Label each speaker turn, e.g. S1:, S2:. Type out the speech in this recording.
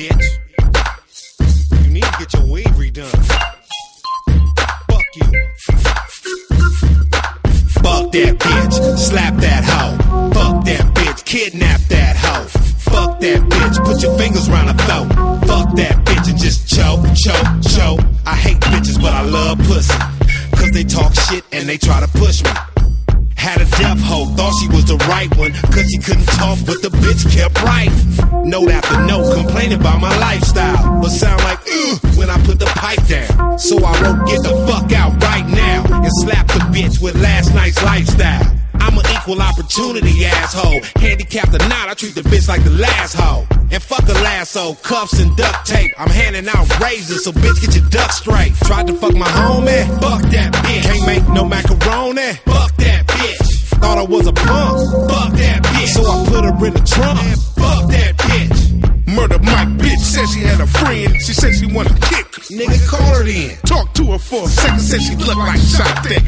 S1: bitch. You need to get your weave redone. Fuck you. Fuck that bitch, slap that hoe. Fuck that bitch, kidnap that hoe. Fuck that bitch, put your fingers round her throat. Fuck that bitch and just choke, choke, choke. I hate bitches but I love pussy, cause they talk shit and they try to push me. Had a deaf hoe, thought she was the right one, cause she couldn't talk but the bitch kept writing. Note after note, complaining about my lifestyle, but sound like when I put the pipe down. So I wrote get the fuck out right now, and slap the bitch with last night's lifestyle. I'm an equal opportunity asshole, handicapped or not, I treat the bitch like the last hoe. And fuck a lasso, cuffs and duct tape, I'm handing out raises, so bitch get your duck straight. Tried to fuck my homie, fuck that bitch. Can't make no macaroni, fuck that bitch. Thought I was a punk, fuck that bitch. So I put her in the trunk, fuck that bitch.
S2: Murder Mike bitch said she had a friend. She said she wanted to kick.
S1: Nigga, call her in.
S2: Talk to her for a second, said she looked like something.